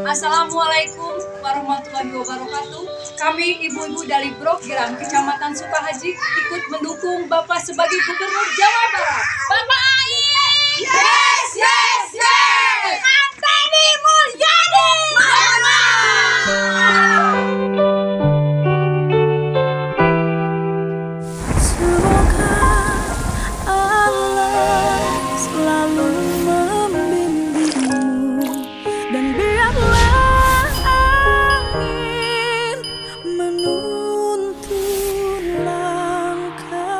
Assalamualaikum warahmatullahi wabarakatuh. Kami ibu-ibu dari Brogiran, Kecamatan Sukahaji, ikut mendukung Bapak sebagai Gubernur Jawa Barat. Bapak Ayi! Yes, yes, yes! Anteni Mulyadi! Semoga Allah selalu membimbingmu dan biarlah angin menuntun langkahmu.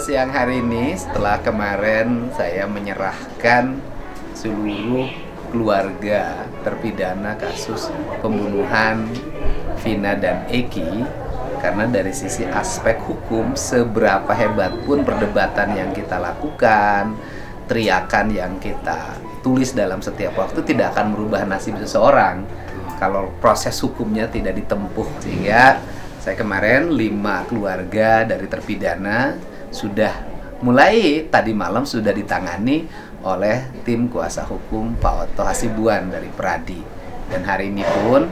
Siang hari ini setelah kemarin saya menyerahkan seluruh keluarga terpidana kasus pembunuhan Vina dan Eki, karena dari sisi aspek hukum seberapa hebat pun perdebatan yang kita lakukan, teriakan yang kita tulis dalam setiap waktu tidak akan merubah nasib seseorang kalau proses hukumnya tidak ditempuh. Sehingga saya kemarin 5 keluarga dari terpidana sudah mulai tadi malam sudah ditangani oleh tim kuasa hukum Pak Otto Hasibuan dari Peradi. Dan hari ini pun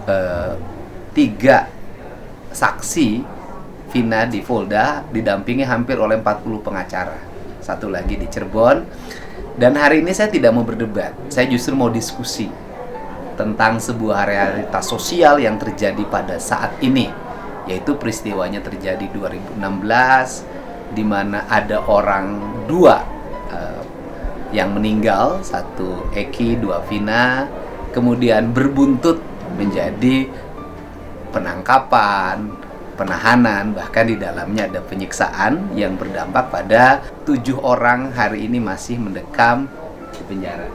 3 saksi Vina di Polda didampingi hampir oleh 40 pengacara. Satu lagi di Cirebon. Dan hari ini saya tidak mau berdebat, saya justru mau diskusi tentang sebuah realitas sosial yang terjadi pada saat ini, yaitu peristiwanya terjadi 2016, di mana ada orang 2 yang meninggal, 1 Eki, 2 Vina, kemudian berbuntut menjadi penangkapan, penahanan, bahkan di dalamnya ada penyiksaan yang berdampak pada 7 orang hari ini masih mendekam di penjara.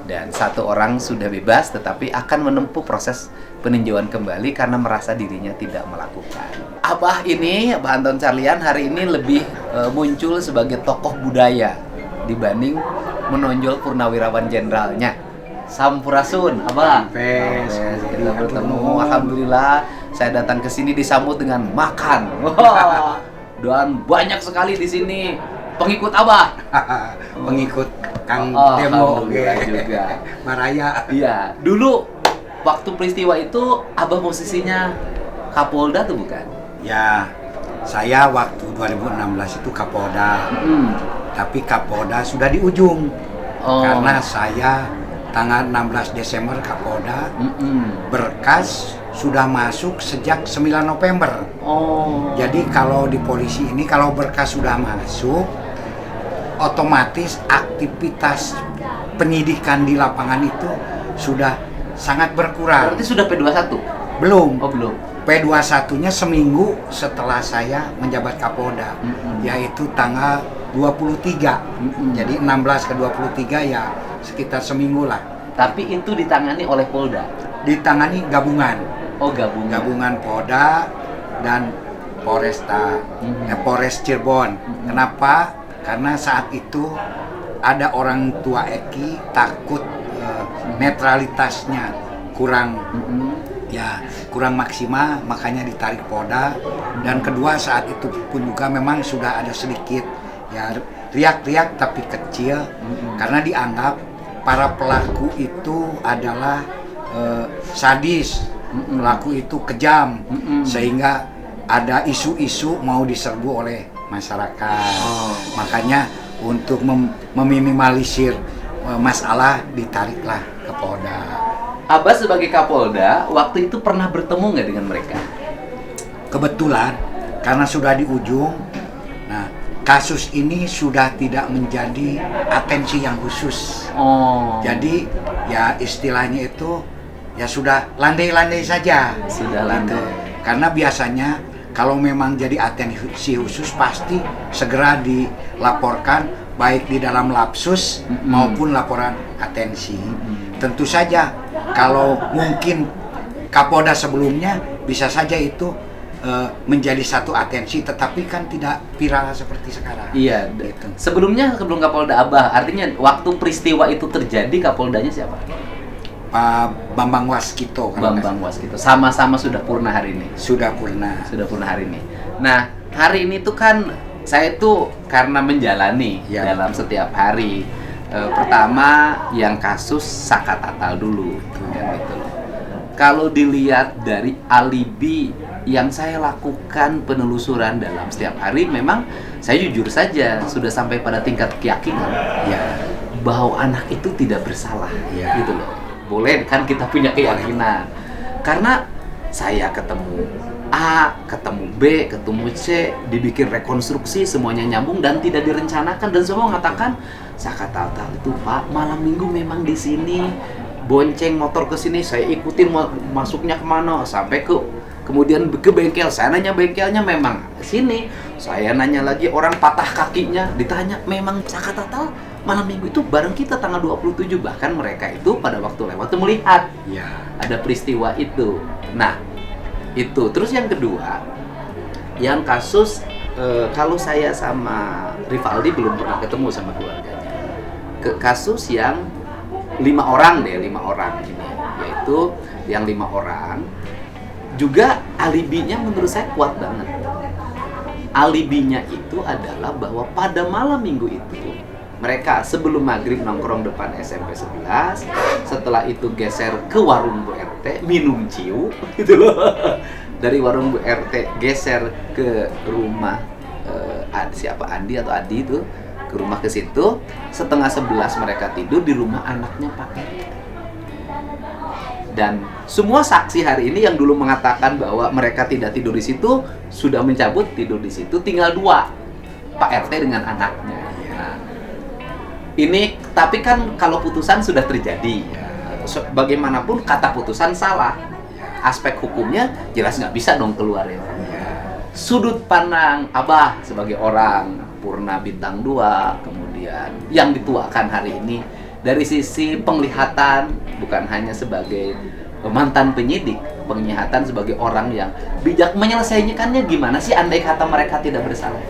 Dan 1 orang sudah bebas tetapi akan menempuh proses peninjauan kembali karena merasa dirinya tidak melakukan. Abah Anton Carlian hari ini lebih muncul sebagai tokoh budaya dibanding menonjol purnawirawan jenderalnya. Sampurasun, Abah. Kita bertemu. Alhamdulillah, saya datang ke sini disambut dengan makan. Wah, dan banyak sekali di sini pengikut Abah. Pengikut Kang Demo juga. Maraya. Iya, dulu waktu peristiwa itu Abah posisinya Kapolda tuh bukan? Ya, saya waktu 2016 itu Kapolda. Tapi Kapolda sudah di ujung. Karena saya tanggal 16 Desember Kapolda. Berkas sudah masuk sejak 9 November. Jadi kalau di polisi ini kalau berkas sudah masuk, otomatis aktivitas penyidikan di lapangan itu sudah sangat berkurang. Berarti sudah P21? Belum. Oh, belum. P21-nya seminggu setelah saya menjabat Kapolda, yaitu tanggal 23. Jadi 16 ke 23 ya sekitar seminggu lah. Tapi itu ditangani oleh Polda? Ditangani gabungan. Oh, gabungan. Gabungan Polda dan Polres Cirebon. Kenapa? Karena saat itu ada orang tua Eki takut netralitasnya kurang kurang maksimal, makanya ditarik Polda. Dan kedua saat itu pun juga memang sudah ada sedikit ya riak-riak tapi kecil karena dianggap para pelaku itu adalah sadis, pelaku itu kejam, sehingga ada isu-isu mau diserbu oleh masyarakat. Makanya untuk meminimalisir masalah ditariklah ke Polda. Abah sebagai Kapolda waktu itu pernah bertemu nggak dengan mereka? Kebetulan karena sudah di ujung, nah kasus ini sudah tidak menjadi atensi yang khusus. Jadi ya istilahnya itu ya sudah landai-landai saja. Sudah landai. Gitu. Karena biasanya kalau memang jadi atensi khusus pasti segera dilaporkan baik di dalam lapsus maupun laporan atensi. Tentu saja kalau mungkin Kapolda sebelumnya bisa saja itu menjadi satu atensi, tetapi kan tidak viral seperti sekarang. Iya. Gitu. Sebelum Kapolda Abah, artinya waktu peristiwa itu terjadi Kapoldanya siapa? Pak Bambang Waskito. Bambang Waskito. Sama-sama sudah purna hari ini. Sudah purna. Sudah purna hari ini. Nah, hari ini tuh kan saya tuh karena menjalani Ya, dalam setiap hari. Pertama yang kasus Saka Tatal dulu, kan gitu loh. Kalau dilihat dari alibi yang saya lakukan penelusuran dalam setiap hari, memang saya jujur saja sudah sampai pada tingkat keyakinan Ya, bahwa anak itu tidak bersalah, Ya. gitu loh. Boleh kan kita punya keyakinan, karena saya ketemu A, ketemu B, ketemu C, dibikin rekonstruksi, semuanya nyambung dan tidak direncanakan, dan semua mengatakan Saka Tatal itu Pak malam minggu memang di sini bonceng motor ke sini, saya ikutin masuknya kemana sampai kemudian ke bengkel, saya nanya bengkelnya memang sini, saya nanya lagi orang patah kakinya, ditanya memang Saka Tatal malam minggu itu bareng kita tanggal 27, bahkan mereka itu pada waktu lewat tuh melihat ya, ada peristiwa itu. Nah, itu. Terus yang kedua, yang kasus kalau saya sama Rivaldi belum pernah ketemu sama keluarganya. Kasus yang 5 orang ini, yaitu yang 5 orang juga alibinya menurut saya kuat banget. Alibinya itu adalah bahwa pada malam minggu itu mereka sebelum maghrib nongkrong depan SMP 11, setelah itu geser ke warung Bu RT minum ciu gitu loh. Dari warung Bu RT geser ke rumah siapa Andi atau Adi itu, ke rumah ke situ. Setengah 11 mereka tidur di rumah anaknya Pak RT. Dan semua saksi hari ini yang dulu mengatakan bahwa mereka tidak tidur di situ sudah mencabut tidur di situ, tinggal 2, Pak RT dengan anaknya. Nah, ini tapi kan kalau putusan sudah terjadi, bagaimanapun kata putusan salah, aspek hukumnya jelas nggak bisa dong keluar ya. Sudut pandang Abah sebagai orang Purna Bintang 2, kemudian yang dituakan hari ini dari sisi penglihatan, bukan hanya sebagai mantan penyidik, penglihatan sebagai orang yang bijak menyelesaikannya gimana sih andai kata mereka tidak bersalah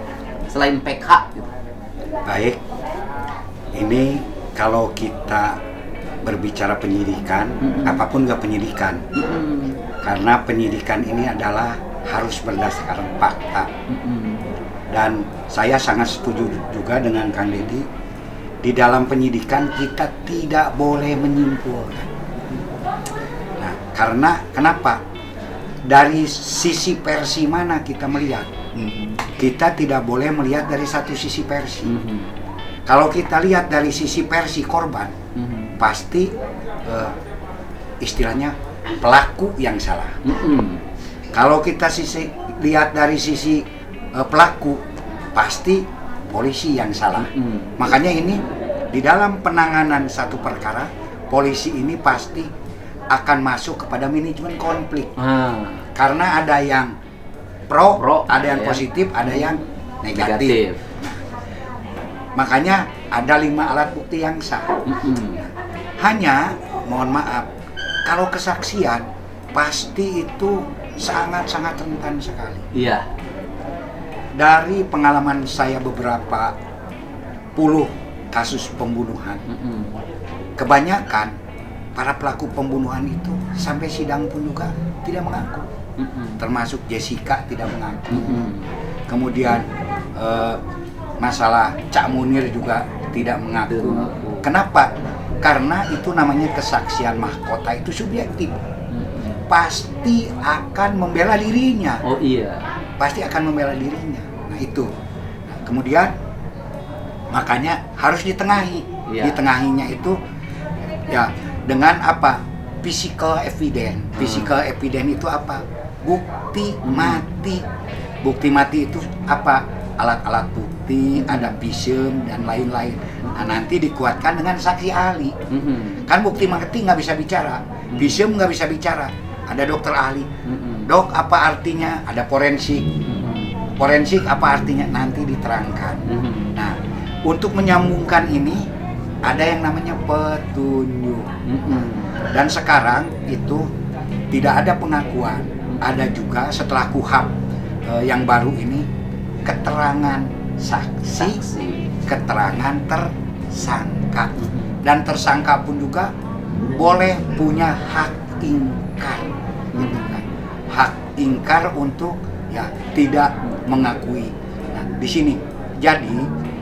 selain PK gitu. baik. Ini kalau kita berbicara penyidikan, apapun juga penyidikan. Karena penyidikan ini adalah harus berdasarkan fakta. Dan saya sangat setuju juga dengan Kang Deddy. Di dalam penyidikan kita tidak boleh menyimpulkan. Nah, karena kenapa? Dari sisi versi mana kita melihat? Kita tidak boleh melihat dari satu sisi versi. Kalau kita lihat dari sisi versi korban, pasti istilahnya pelaku yang salah. Kalau kita lihat dari sisi pelaku, pasti polisi yang salah. Makanya ini di dalam penanganan satu perkara, polisi ini pasti akan masuk kepada manajemen konflik. Karena ada yang pro, ada yang positif, ada yang negatif. Makanya ada 5 alat bukti yang sah. Hanya, mohon maaf, kalau kesaksian pasti itu sangat-sangat rentan sekali. Iya. Dari pengalaman saya beberapa puluh kasus pembunuhan, kebanyakan para pelaku pembunuhan itu sampai sidang pun juga tidak mengaku. Termasuk Jessica tidak mengaku. Kemudian masalah Cak Munir juga tidak mengaku. Kenapa? Karena itu namanya kesaksian mahkota, itu subjektif. Pasti akan membela dirinya. Oh iya. Pasti akan membela dirinya. Nah itu. Nah, kemudian makanya harus ditengahi. Iya. Ditengahinya itu ya dengan apa? Physical evidence. Physical evidence itu apa? Bukti mati. Bukti mati itu apa? Alat-alat bukti, ada visum dan lain-lain. Nah, nanti dikuatkan dengan saksi ahli. Kan bukti mati nggak bisa bicara, visum nggak bisa bicara. Ada dokter ahli. Dok, apa artinya? Ada forensik. Forensik apa artinya? Nanti diterangkan. Nah, untuk menyambungkan ini ada yang namanya petunjuk. Dan sekarang itu tidak ada pengakuan. Ada juga setelah KUHP yang baru ini keterangan saksi, keterangan tersangka. Dan tersangka pun juga boleh punya hak ingkar. Hak ingkar untuk ya tidak mengakui. Nah, di sini. Jadi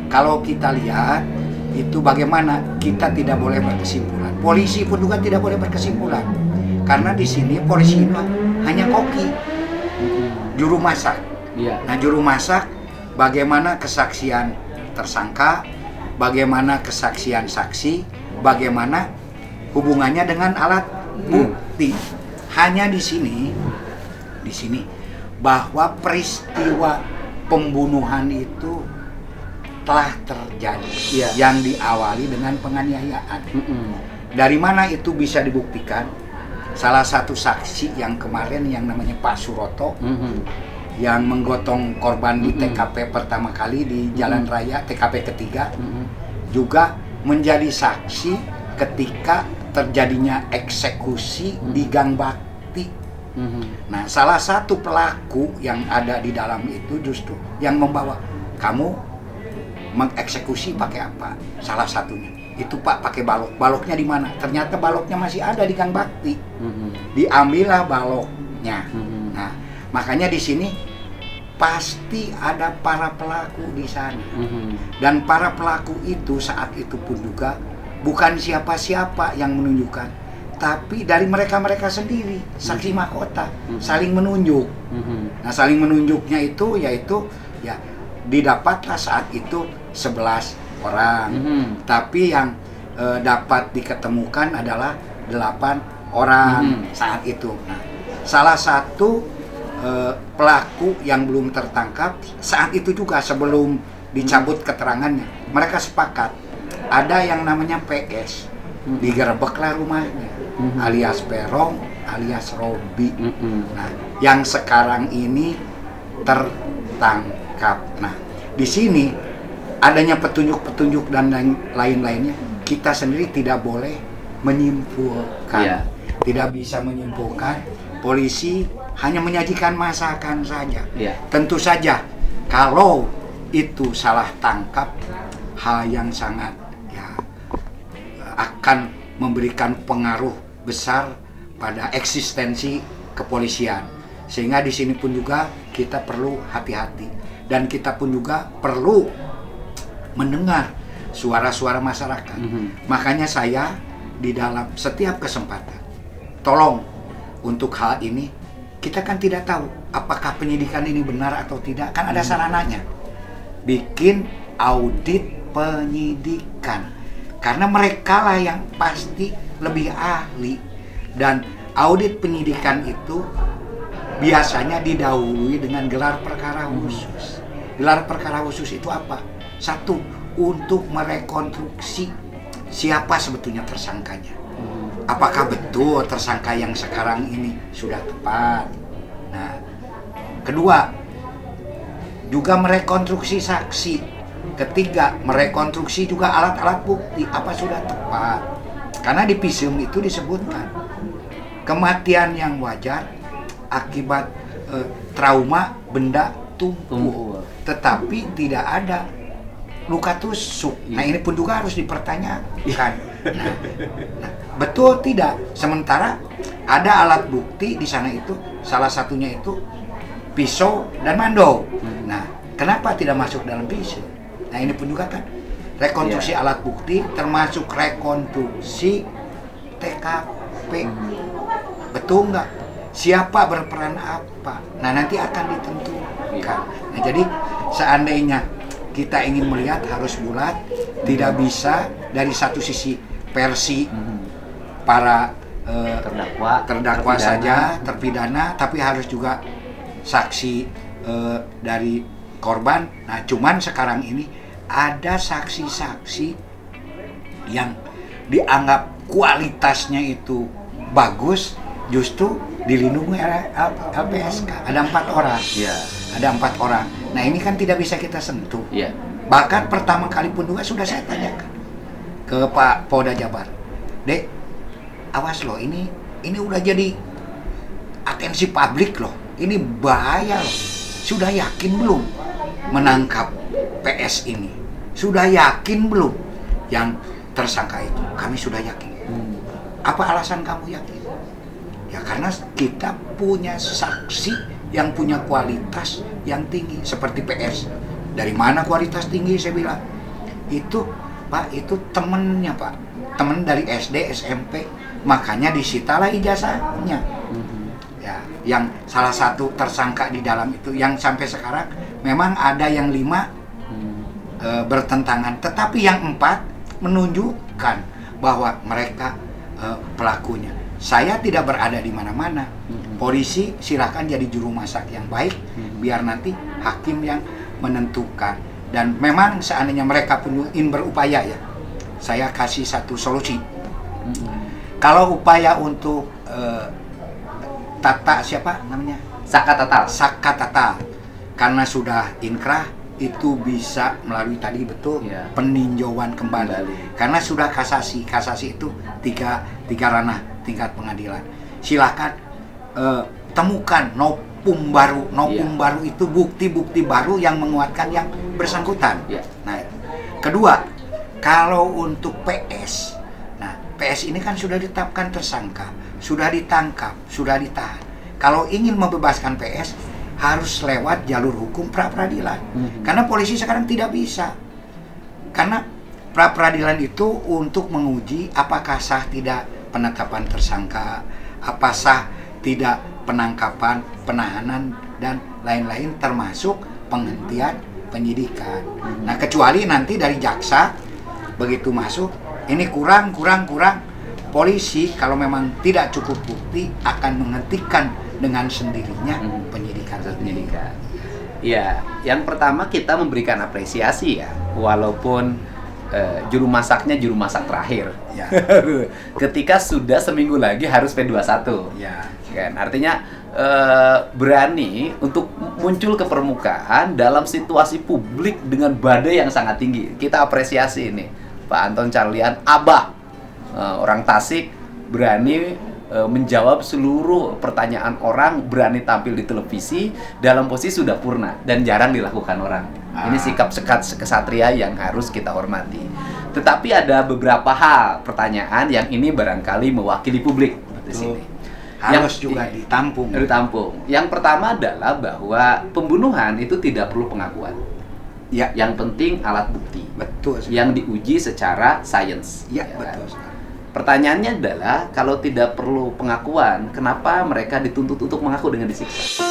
kalau kita lihat itu bagaimana kita tidak boleh berkesimpulan. Polisi pun juga tidak boleh berkesimpulan. Karena di sini polisi itu hanya koki, juru masak. Iya. Nah, juru masak bagaimana kesaksian tersangka, bagaimana kesaksian saksi, bagaimana hubungannya dengan alat bukti. Hanya di sini bahwa peristiwa pembunuhan itu telah terjadi, yang diawali dengan penganiayaan. Dari mana itu bisa dibuktikan? Salah satu saksi yang kemarin yang namanya Pak Suroto, yang menggotong korban di TKP pertama kali di Jalan Raya, TKP ketiga, juga menjadi saksi ketika terjadinya eksekusi di Gang Bakti. Nah, salah satu pelaku yang ada di dalam itu justru yang membawa, kamu mengeksekusi pakai apa? Salah satunya itu Pak pakai balok. Baloknya di mana? Ternyata baloknya masih ada di Gang Bakti. Diambillah baloknya. Nah, makanya di sini pasti ada para pelaku di sana. Dan para pelaku itu saat itu pun juga bukan siapa-siapa yang menunjukkan, tapi dari mereka-mereka sendiri, saksi mahkota, saling menunjuk. Nah, saling menunjuknya itu yaitu ya didapatlah saat itu 11 orang. Tapi yang dapat diketemukan adalah 8 orang saat itu. Nah, salah satu pelaku yang belum tertangkap saat itu juga sebelum dicabut keterangannya, mereka sepakat ada yang namanya PS, digerebeklah rumahnya, alias Perong, alias Robi. Nah, yang sekarang ini tertangkap. Nah, di sini adanya petunjuk-petunjuk dan lain-lainnya, kita sendiri tidak boleh menyimpulkan. Tidak bisa menyimpulkan. Polisi hanya menyajikan masakan saja. Tentu saja kalau itu salah tangkap, hal yang sangat akan memberikan pengaruh besar pada eksistensi kepolisian. Sehingga di sini pun juga kita perlu hati-hati dan kita pun juga perlu mendengar suara-suara masyarakat. Makanya saya di dalam setiap kesempatan, tolong untuk hal ini, kita kan tidak tahu apakah penyidikan ini benar atau tidak, kan ada sarananya. Bikin audit penyidikan. Karena mereka lah yang pasti lebih ahli. Dan audit penyidikan itu biasanya didahului dengan gelar perkara khusus. Gelar perkara khusus itu apa? Satu, untuk merekonstruksi siapa sebetulnya tersangkanya. Apakah betul tersangka yang sekarang ini sudah tepat? Nah, kedua, juga merekonstruksi saksi. Ketiga, merekonstruksi juga alat-alat bukti apa sudah tepat. Karena di visum itu disebutkan kematian yang wajar akibat trauma benda tumpul, tetapi tidak ada luka tusuk. Nah, ini pun juga harus dipertanyakan. Nah, betul tidak? Sementara ada alat bukti di sana itu, salah satunya itu pisau dan mandau. Nah, kenapa tidak masuk dalam pisau? Nah, ini pun juga kan rekonstruksi alat bukti, termasuk rekonstruksi TKP. Betul nggak? Siapa berperan apa? Nah, nanti akan ditentukan. Nah, jadi seandainya kita ingin melihat harus bulat, tidak bisa dari satu sisi versi para terdakwa saja, terpidana, tapi harus juga saksi dari korban. Nah, cuman sekarang ini ada saksi-saksi yang dianggap kualitasnya itu bagus, justru dilindungi oleh LPSK. Ada 4 orang. Ada 4 orang. Nah, ini kan tidak bisa kita sentuh. Bahkan pertama kali pun juga sudah saya tanyakan ke Pak Polda Jabar, Dek, awas loh, ini udah jadi atensi publik loh. Ini bahaya loh. Sudah yakin belum menangkap PS ini? Sudah yakin belum yang tersangka itu? Kami sudah yakin. Apa alasan kamu yakin? Ya karena kita punya saksi yang punya kualitas yang tinggi seperti PS. Dari mana kualitas tinggi? Saya bilang itu Pak, itu temennya Pak, temen dari SD SMP, makanya disitalah ijazahnya. Ya, yang salah satu tersangka di dalam itu yang sampai sekarang memang ada yang 5 bertentangan, tetapi yang 4 menunjukkan bahwa mereka pelakunya. Saya tidak berada di mana-mana. Polisi silakan jadi juru masak yang baik, biar nanti hakim yang menentukan. Dan memang seandainya mereka pun ingin berupaya ya, saya kasih satu solusi. Kalau upaya untuk Tata siapa namanya? Saka Tata, karena sudah inkrah itu bisa melalui tadi betul peninjauan kembali. Karena sudah kasasi itu tiga ranah tingkat pengadilan. Silakan temukan nopum baru itu bukti-bukti baru yang menguatkan yang bersangkutan. Nah, kedua, kalau untuk PS, nah PS ini kan sudah ditetapkan tersangka, sudah ditangkap, sudah ditahan. Kalau ingin membebaskan PS harus lewat jalur hukum pra-peradilan. Karena polisi sekarang tidak bisa. Karena pra-peradilan itu untuk menguji apakah sah tidak penetapan tersangka, apa sah tidak penangkapan, penahanan, dan lain-lain termasuk penghentian penyidikan. Nah, kecuali nanti dari jaksa begitu masuk, ini kurang, polisi kalau memang tidak cukup bukti akan menghentikan dengan sendirinya penyidikan. Ya, yang pertama kita memberikan apresiasi ya, walaupun juru masaknya juru masak terakhir. Ya. Ketika sudah seminggu lagi harus P21. Ya. Kan, artinya berani untuk muncul ke permukaan dalam situasi publik dengan badai yang sangat tinggi. Kita apresiasi ini, Pak Anton Carlian, Abah, orang Tasik, berani menjawab seluruh pertanyaan orang, berani tampil di televisi dalam posisi sudah purna dan jarang dilakukan orang. Ini sikap kesatria yang harus kita hormati. Tetapi ada beberapa hal pertanyaan yang ini barangkali mewakili publik di sini. Harus juga ditampung. Yang pertama adalah bahwa pembunuhan itu tidak perlu pengakuan. Ya. Yang penting alat bukti. Betul. Yang diuji secara sains. Ya, betul. Pertanyaannya adalah, kalau tidak perlu pengakuan, kenapa mereka dituntut untuk mengaku dengan disiksa?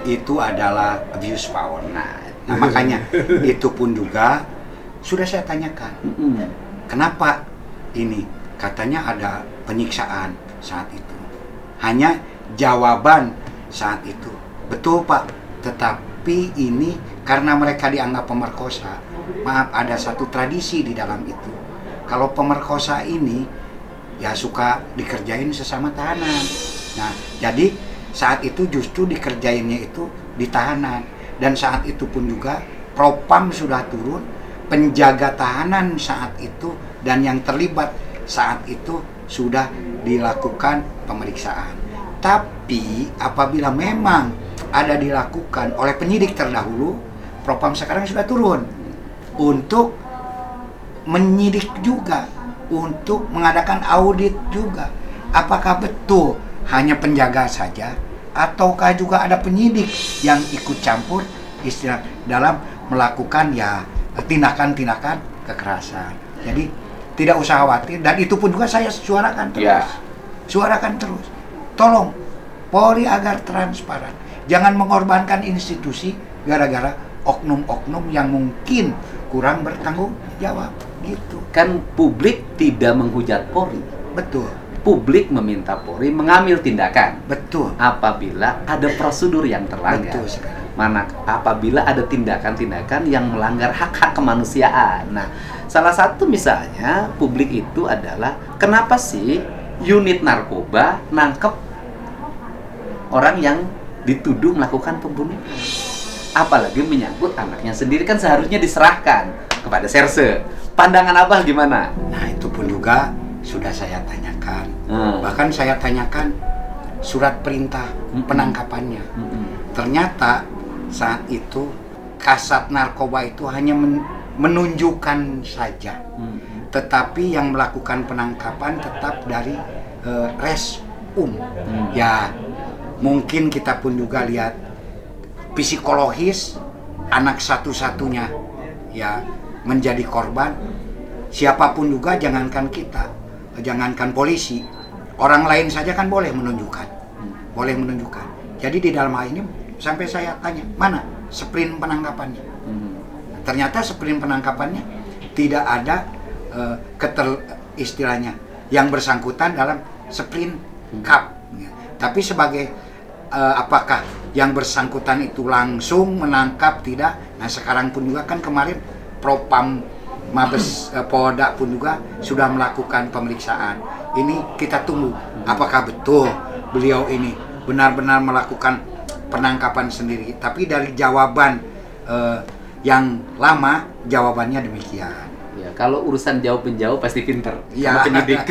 Itu adalah abuse power. Nah, makanya itu pun juga sudah saya tanyakan. Kenapa ini? Katanya ada penyiksaan saat itu. Hanya jawaban saat itu. Betul Pak, tetapi ini karena mereka dianggap pemerkosa. Maaf, ada satu tradisi di dalam itu. Kalau pemerkosa ini ya suka dikerjain sesama tahanan. Nah, jadi saat itu justru dikerjainnya itu di tahanan. Dan saat itu pun juga Propam sudah turun, penjaga tahanan saat itu dan yang terlibat saat itu sudah dilakukan pemeriksaan. Tapi apabila memang ada dilakukan oleh penyidik terdahulu, Propam sekarang sudah turun untuk menyidik juga, untuk mengadakan audit juga. Apakah betul hanya penjaga saja ataukah juga ada penyidik yang ikut campur istilah dalam melakukan ya tindakan-tindakan kekerasan. Jadi tidak usah khawatir, dan itu pun juga saya suarakan terus. Suarakan terus. Tolong Polri agar transparan. Jangan mengorbankan institusi gara-gara oknum-oknum yang mungkin kurang bertanggung jawab gitu. Kan publik tidak menghujat Polri. Betul. Publik meminta Polri mengambil tindakan. Betul. Apabila ada prosedur yang terlanggar. Betul sekali. Apabila ada tindakan-tindakan yang melanggar hak-hak kemanusiaan. Nah, salah satu misalnya publik itu adalah kenapa sih unit narkoba nangkep orang yang dituduh melakukan pembunuhan? Apalagi menyangkut anaknya sendiri, kan seharusnya diserahkan kepada Serse. Pandangan Abah gimana? Nah, itu pun juga sudah saya tanyakan. Bahkan saya tanyakan surat perintah penangkapannya. Ternyata saat itu Kasat Narkoba itu hanya menunjukkan saja, tetapi yang melakukan penangkapan tetap dari Resum. Ya, mungkin kita pun juga lihat psikologis anak satu-satunya ya menjadi korban. Siapapun juga, jangankan kita, jangankan polisi, orang lain saja kan boleh menunjukkan. Jadi di dalam hal ini sampai saya tanya, mana sprint penangkapannya? Ternyata sprint penangkapannya tidak ada istilahnya yang bersangkutan dalam sprint cup. Tapi sebagai apakah yang bersangkutan itu langsung menangkap, tidak? Nah sekarang pun juga kan kemarin Propam Mabes Polda pun juga sudah melakukan pemeriksaan. Ini kita tunggu apakah betul beliau ini benar-benar melakukan penangkapan sendiri. Tapi dari jawaban yang lama, jawabannya demikian. Ya, kalau urusan jawab-menjawab pasti pinter Ya. sama penyidik.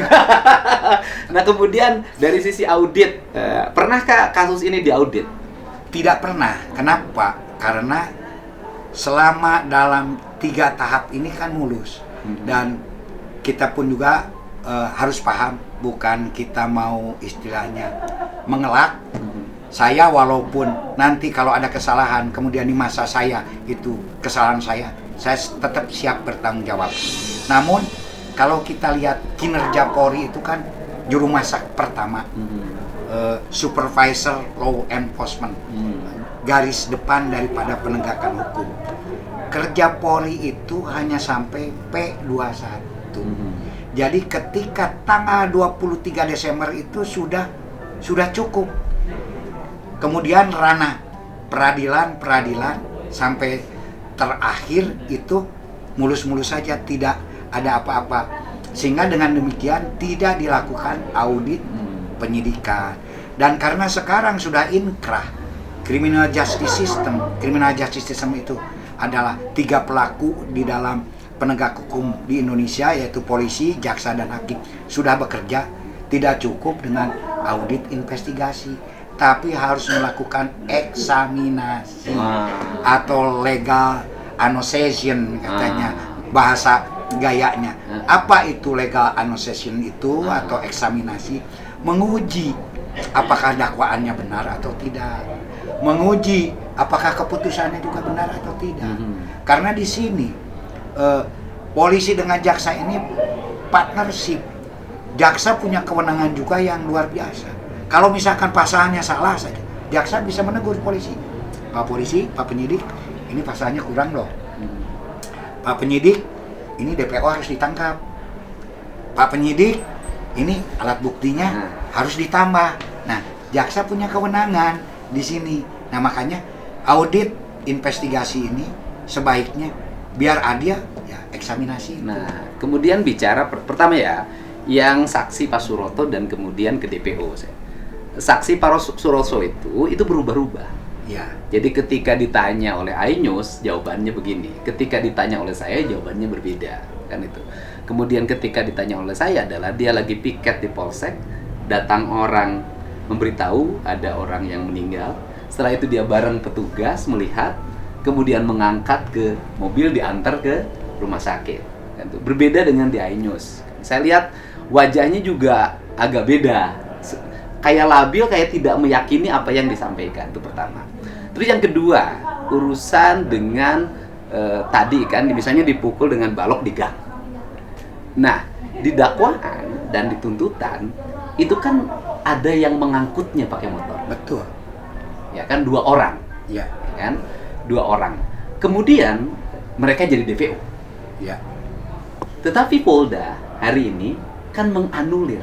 Nah, kemudian dari sisi audit, pernahkah kasus ini diaudit? Tidak pernah. Kenapa? Karena selama dalam 3 tahap ini kan mulus. Dan kita pun juga harus paham, bukan kita mau istilahnya mengelak. Saya walaupun nanti kalau ada kesalahan, kemudian di masa saya itu kesalahan saya tetap siap bertanggung jawab. Namun kalau kita lihat kinerja Polri itu kan juru masak pertama, supervisor law enforcement, garis depan daripada penegakan hukum. Kerja Polri itu hanya sampai P21. Jadi ketika tanggal 23 Desember itu sudah cukup. Kemudian ranah peradilan sampai terakhir itu mulus-mulus saja, tidak ada apa-apa. Sehingga dengan demikian tidak dilakukan audit penyidikan. Dan karena sekarang sudah inkrah criminal justice system itu adalah 3 pelaku di dalam penegak hukum di Indonesia, yaitu polisi, jaksa, dan hakim sudah bekerja. Tidak cukup dengan audit investigasi, tapi harus melakukan eksaminasi atau legal annexation katanya, bahasa gayanya. Apa itu legal annexation itu atau eksaminasi? Menguji apakah dakwaannya benar atau tidak, menguji apakah keputusannya juga benar atau tidak. Karena di sini polisi dengan jaksa ini partnership. Jaksa punya kewenangan juga yang luar biasa. Kalau misalkan pasalnya salah saja, jaksa bisa menegur polisi. Pak polisi, Pak penyidik, ini pasalnya kurang loh. Pak penyidik, ini DPO harus ditangkap. Pak penyidik, ini alat buktinya harus ditambah. Nah, jaksa punya kewenangan di sini. Nah, makanya audit investigasi ini sebaiknya biar adil ya eksaminasi. Nah, kemudian bicara pertama ya, yang saksi Pak Suroto dan kemudian ke DPO. Saksi Pak Suroto itu berubah-ubah. Ya. Jadi ketika ditanya oleh Ainews, jawabannya begini. Ketika ditanya oleh saya, jawabannya berbeda, kan itu. Kemudian ketika ditanya oleh saya adalah dia lagi piket di polsek, datang orang memberitahu ada orang yang meninggal. Setelah itu dia bareng petugas melihat, kemudian mengangkat ke mobil, diantar ke rumah sakit. Kan itu. Berbeda dengan di Ainews. Saya lihat wajahnya juga agak beda. Kayak labil, kayak tidak meyakini apa yang disampaikan, itu pertama. Terus yang kedua, urusan dengan tadi kan misalnya dipukul dengan balok di gang. Nah, di dakwaan dan di tuntutan itu kan ada yang mengangkutnya pakai motor. Betul. Ya kan, 2 orang. Ya. Kan? 2 orang. Kemudian mereka jadi DPO. Ya. Tetapi Polda hari ini kan menganulir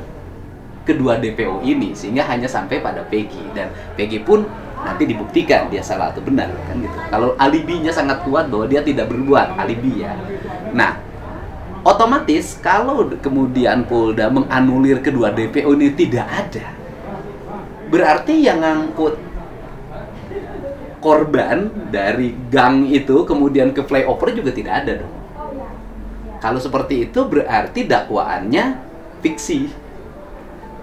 kedua DPO ini sehingga hanya sampai pada Peggy, dan Peggy pun nanti dibuktikan dia salah atau benar kan gitu. Kalau alibinya sangat kuat bahwa dia tidak berbuat, alibi ya. Nah, otomatis kalau kemudian Polda menganulir kedua DPO ini tidak ada, berarti yang ngangkut korban dari gang itu kemudian ke flyover juga tidak ada dong. Kalau seperti itu berarti dakwaannya fiksi.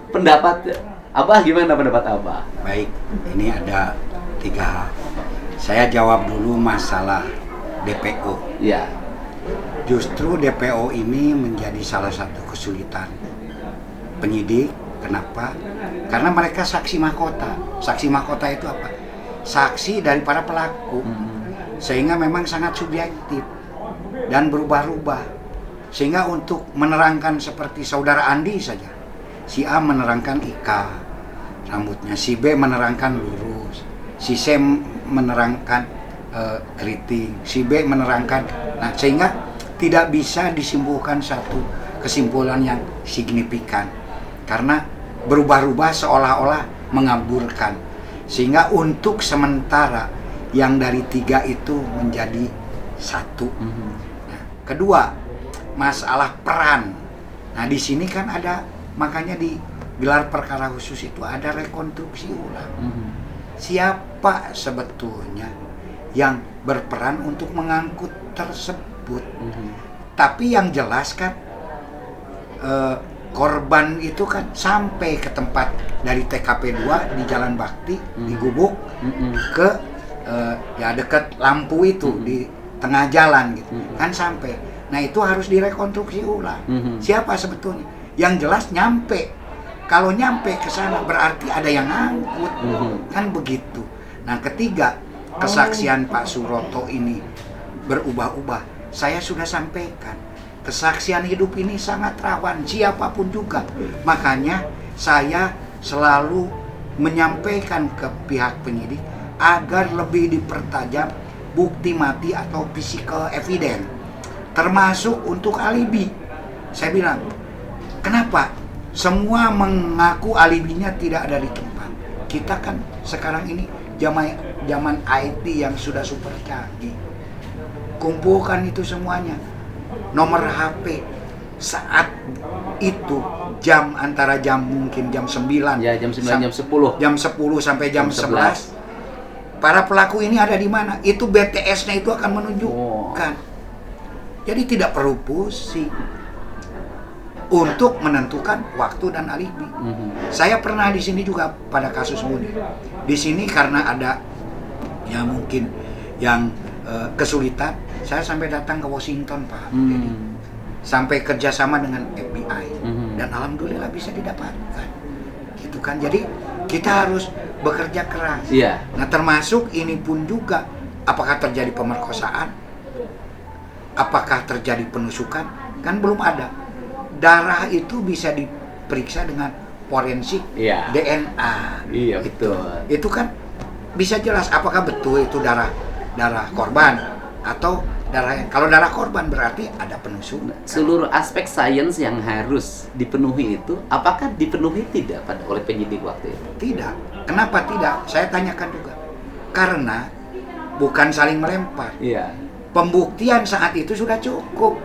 Pendapat Abah gimana pendapat Abah? Baik, ini ada 3 hal. Saya jawab dulu masalah DPO. Ya. Justru DPO ini menjadi salah satu kesulitan penyidik. Kenapa? Karena mereka saksi mahkota. Saksi mahkota itu apa? Saksi dari para pelaku. Sehingga memang sangat subjektif dan berubah-ubah. Sehingga untuk menerangkan seperti saudara Andi saja, si A menerangkan Ika rambutnya, si B menerangkan lurus, si C menerangkan keriting, si B menerangkan. Nah, sehingga tidak bisa disimpulkan satu kesimpulan yang signifikan karena berubah-ubah seolah-olah mengaburkan. Sehingga untuk sementara yang dari 3 itu menjadi 1. Nah, kedua, masalah peran. Nah, di sini kan ada, makanya di gelar perkara khusus itu ada rekonstruksi ulang. Siapa sebetulnya yang berperan untuk mengangkut tersebut? Tapi yang jelas kan korban itu kan sampai ke tempat dari TKP 2 di Jalan Bakti di Gubuk ke ya dekat lampu itu di tengah jalan gitu kan sampai. Nah, itu harus direkonstruksi ulang. Siapa sebetulnya? Yang jelas nyampe. Kalau nyampe ke sana berarti ada yang ngangkut. Kan begitu. Nah, ketiga, kesaksian Pak Suroto ini berubah-ubah. Saya sudah sampaikan. Kesaksian hidup ini sangat rawan siapapun juga. Makanya saya selalu menyampaikan ke pihak penyidik agar lebih dipertajam bukti mati atau physical evidence. Termasuk untuk alibi. Saya bilang, kenapa semua mengaku alibinya tidak ada di tempat? Kita kan sekarang ini zaman IT yang sudah super canggih. Kumpulkan itu semuanya, nomor HP saat itu antara jam mungkin jam 9 Ya, jam 9, jam 10. jam 10 sampai jam 11. Para pelaku ini ada di mana? Itu BTS-nya itu akan menunjukkan. Jadi tidak perlu pusing untuk menentukan waktu dan alibi. Saya pernah di sini juga pada kasus Budi. Di sini karena ada ya mungkin yang kesulitan, saya sampai datang ke Washington, Pak. Jadi, sampai kerjasama dengan FBI dan alhamdulillah bisa didapatkan. Gitu kan. Jadi kita harus bekerja keras. Iya. Nah, termasuk ini pun juga apakah terjadi pemerkosaan? Apakah terjadi penusukan? Kan belum ada. Darah itu bisa diperiksa dengan forensik DNA. Iya, betul. Itu kan bisa jelas apakah betul itu darah korban atau kalau darah korban berarti ada penusukan. Seluruh aspek sains yang harus dipenuhi itu apakah dipenuhi tidak oleh penyidik waktu itu? Tidak. Kenapa tidak? Saya tanyakan juga. Karena bukan saling melempar. Iya. Pembuktian saat itu sudah cukup.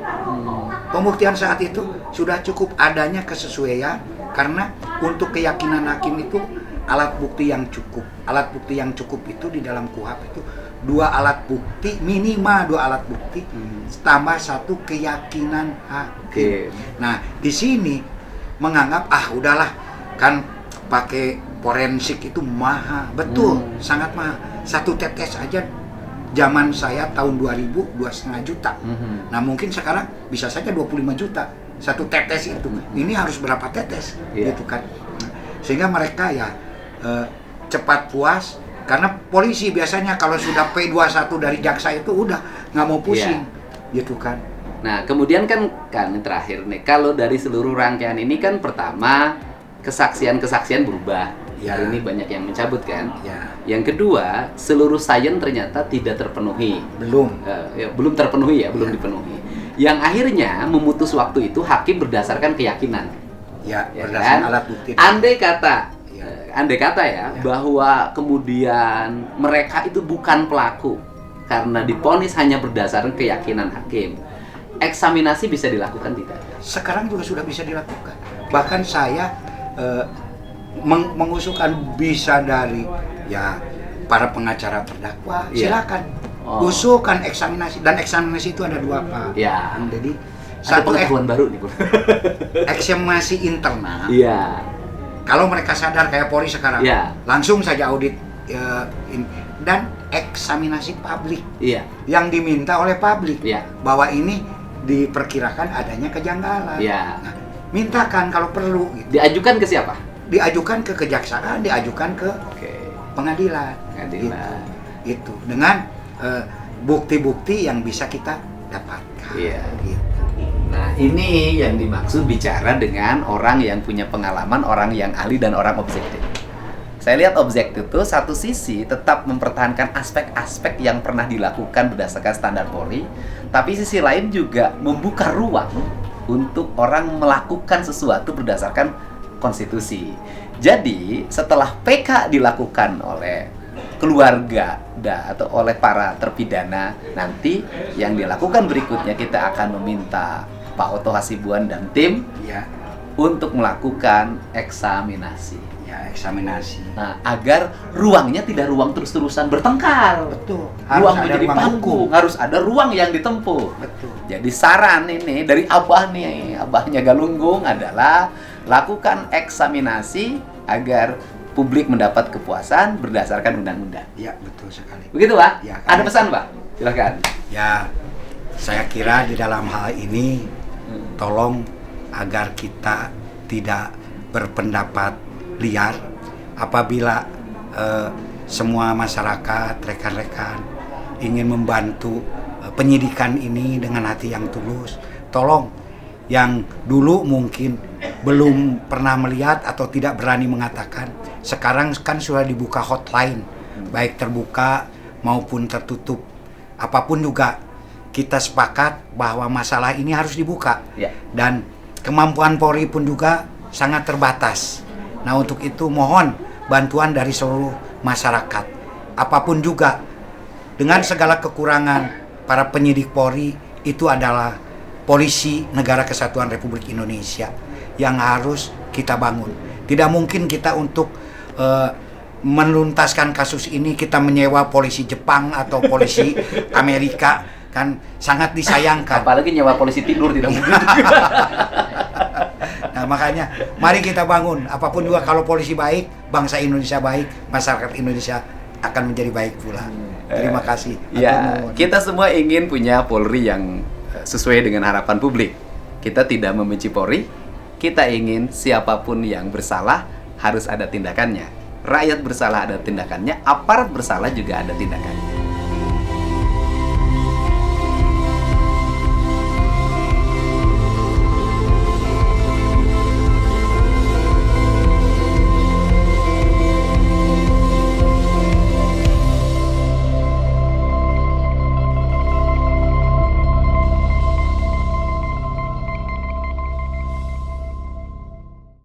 Pembuktian saat itu sudah cukup adanya kesesuaian karena untuk keyakinan hakim itu alat bukti yang cukup. Alat bukti yang cukup itu di dalam KUHP itu 2 alat bukti, minimal 2 alat bukti tambah 1 keyakinan hakim. Nah, di sini menganggap udahlah kan pakai forensik itu mahal. Betul, sangat mahal. 1 tetes aja zaman saya tahun 2000 2,5 juta. Nah, mungkin sekarang bisa saja 25 juta 1 tetes itu. Ini harus berapa tetes gitu kan. Sehingga mereka ya cepat puas karena polisi biasanya kalau sudah P21 dari jaksa itu udah nggak mau pusing gitu kan. Nah, kemudian kan terakhir nih, kalau dari seluruh rangkaian ini kan pertama kesaksian berubah. Hari ini banyak yang mencabut kan. Yang kedua, seluruh sains ternyata tidak terpenuhi. Belum terpenuhi belum dipenuhi. Yang akhirnya memutus waktu itu hakim berdasarkan keyakinan. Berdasarkan alat bukti. Andai kata bahwa kemudian mereka itu bukan pelaku karena diponis hanya berdasarkan keyakinan hakim. Eksaminasi bisa dilakukan tidak? Sekarang juga sudah bisa dilakukan. Bahkan saya mengusulkan bisa dari para pengacara terdakwa, silakan usulkan eksaminasi, dan eksaminasi itu ada 2 Pak. Jadi satu pengetahuan baru nih, eksaminasi internal. kalau mereka sadar kayak Polri sekarang, Ya. langsung saja audit dan eksaminasi publik Iya. yang diminta oleh publik Ya. bahwa ini diperkirakan adanya kejanggalan. Ya. Nah, mintakan kalau perlu, gitu. Diajukan ke siapa? Diajukan ke kejaksaan, diajukan ke Oke. pengadilan. Pengadilan. Itu dengan bukti-bukti yang bisa kita dapatkan. Iya. Gitu. Nah, ini yang dimaksud bicara dengan orang yang punya pengalaman, orang yang ahli dan orang objektif. Saya lihat objektif itu satu sisi tetap mempertahankan aspek-aspek yang pernah dilakukan berdasarkan standar Polri, tapi sisi lain juga membuka ruang untuk orang melakukan sesuatu berdasarkan konstitusi. Jadi, setelah PK dilakukan oleh keluarga atau oleh para terpidana, nanti yang dilakukan berikutnya kita akan meminta Pak Oto Hasibuan dan tim Ya, untuk melakukan eksaminasi. ya eksaminasi. Nah, agar ruangnya tidak ruang terus-terusan bertengkar. Betul. Ruang ada menjadi ruang panggung, harus ada ruang yang ditempuh. Betul. Jadi saran ini dari Abah nih, Abahnya Galunggung adalah lakukan eksaminasi agar publik mendapat kepuasan berdasarkan undang-undang. Ya, betul sekali. Begitu, Pak? Ya, Ada kami- pesan, Pak? Silakan. Ya, saya kira di dalam hal ini tolong agar kita tidak berpendapat liar apabila semua masyarakat, rekan-rekan ingin membantu penyidikan ini dengan hati yang tulus. Tolong yang dulu mungkin belum pernah melihat atau tidak berani mengatakan, sekarang kan sudah dibuka hotline, baik terbuka maupun tertutup. Apapun juga kita sepakat bahwa masalah ini harus dibuka. Ya. Dan kemampuan Polri pun juga sangat terbatas. Nah, untuk itu mohon bantuan dari seluruh masyarakat. Apapun juga, dengan segala kekurangan para penyidik Polri, itu adalah polisi Negara Kesatuan Republik Indonesia yang harus kita bangun. Tidak mungkin kita untuk menuntaskan kasus ini kita menyewa polisi Jepang atau polisi Amerika, kan sangat disayangkan. Apalagi nyewa polisi tidur tidak mungkin. Nah, makanya mari kita bangun. Apapun juga, kalau polisi baik, bangsa Indonesia baik, masyarakat Indonesia akan menjadi baik pula. Terima kasih. Ya, Atur nuhun. kita semua ingin punya Polri yang sesuai dengan harapan publik. Kita tidak membenci Polri, kita ingin siapapun yang bersalah harus ada tindakannya. Rakyat bersalah ada tindakannya, aparat bersalah juga ada tindakannya.